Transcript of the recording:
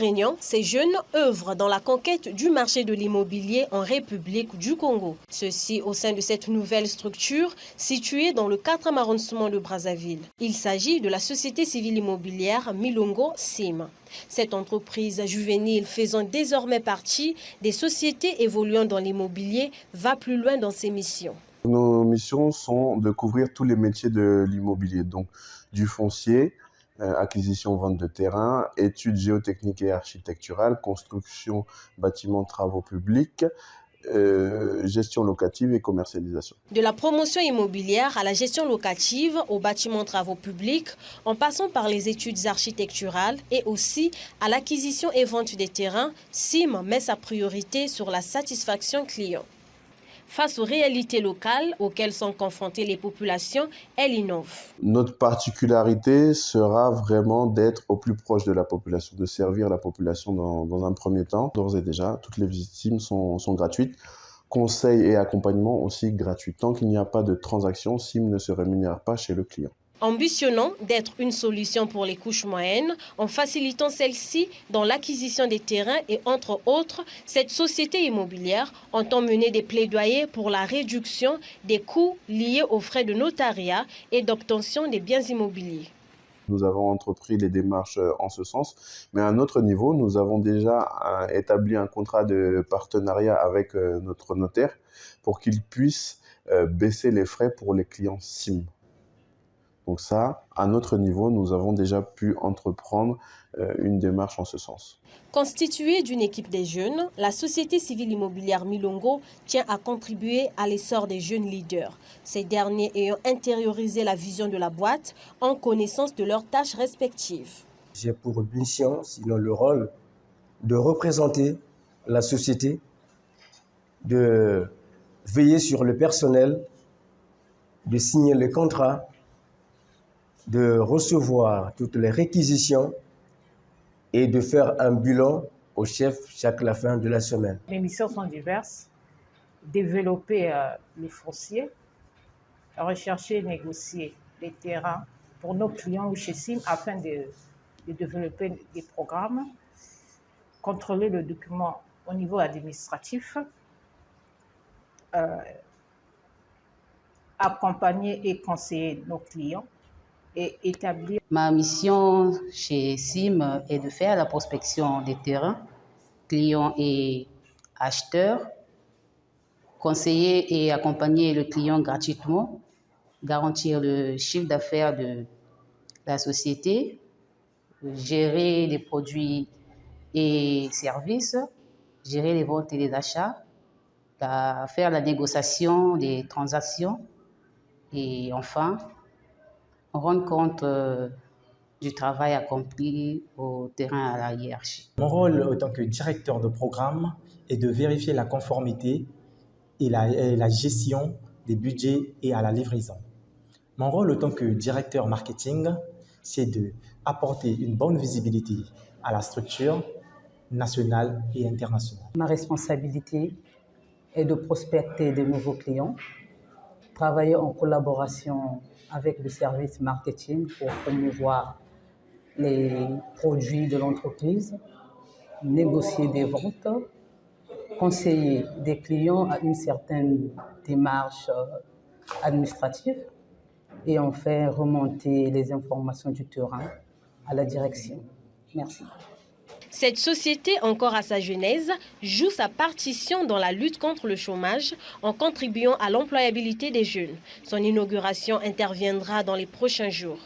réunion, ces jeunes œuvrent dans la conquête du marché de l'immobilier en République du Congo. Ceci au sein de cette nouvelle structure située dans le 4e arrondissement de Brazzaville. Il s'agit de la société civile immobilière Milongo SIM. Cette entreprise juvénile faisant désormais partie des sociétés évoluant dans l'immobilier va plus loin dans ses missions. Nos missions sont de couvrir tous les métiers de l'immobilier, donc du foncier, acquisition, vente de terrain, études géotechniques et architecturales, construction, bâtiments, travaux publics, gestion locative et commercialisation. De la promotion immobilière à la gestion locative, aux bâtiments travaux publics, en passant par les études architecturales et aussi à l'acquisition et vente des terrains, SIM met sa priorité sur la satisfaction client. Face aux réalités locales auxquelles sont confrontées les populations, elle innove. Notre particularité sera vraiment d'être au plus proche de la population, de servir la population dans un premier temps. D'ores et déjà, toutes les visites SIM sont gratuites. Conseils et accompagnement aussi gratuits. Tant qu'il n'y a pas de transaction, SIM ne se rémunère pas chez le client. Ambitionnant d'être une solution pour les couches moyennes en facilitant celle-ci dans l'acquisition des terrains et entre autres, cette société immobilière entend mener des plaidoyers pour la réduction des coûts liés aux frais de notariat et d'obtention des biens immobiliers. Nous avons entrepris les démarches en ce sens, mais à un autre niveau, nous avons déjà établi un contrat de partenariat avec notre notaire pour qu'il puisse baisser les frais pour les clients SIM. Donc ça, à notre niveau, nous avons déjà pu entreprendre une démarche en ce sens. Constituée d'une équipe des jeunes, la société civile immobilière Milongo tient à contribuer à l'essor des jeunes leaders. Ces derniers ayant intériorisé la vision de la boîte en connaissance de leurs tâches respectives. J'ai pour mission, sinon le rôle, de représenter la société, de veiller sur le personnel, de signer les contrats, de recevoir toutes les réquisitions et de faire un bilan au chef chaque la fin de la semaine. Les missions sont diverses. Développer le foncier, rechercher et négocier les terrains pour nos clients ou chez SIM afin de développer des programmes, contrôler le document au niveau administratif, accompagner et conseiller nos clients, et établir. Ma mission chez SIM est de faire la prospection des terrains, clients et acheteurs, conseiller et accompagner le client gratuitement, garantir le chiffre d'affaires de la société, gérer les produits et services, gérer les ventes et les achats, faire la négociation des transactions et enfin, rendre compte du travail accompli au terrain à la hiérarchie. Mon rôle en tant que directeur de programme est de vérifier la conformité et la gestion des budgets et à la livraison. Mon rôle en tant que directeur marketing, c'est d'apporter une bonne visibilité à la structure nationale et internationale. Ma responsabilité est de prospecter de nouveaux clients, travailler en collaboration avec le service marketing pour promouvoir les produits de l'entreprise, négocier des ventes, conseiller des clients à une certaine démarche administrative et enfin remonter les informations du terrain à la direction. Merci. Cette société, encore à sa genèse, joue sa partition dans la lutte contre le chômage en contribuant à l'employabilité des jeunes. Son inauguration interviendra dans les prochains jours.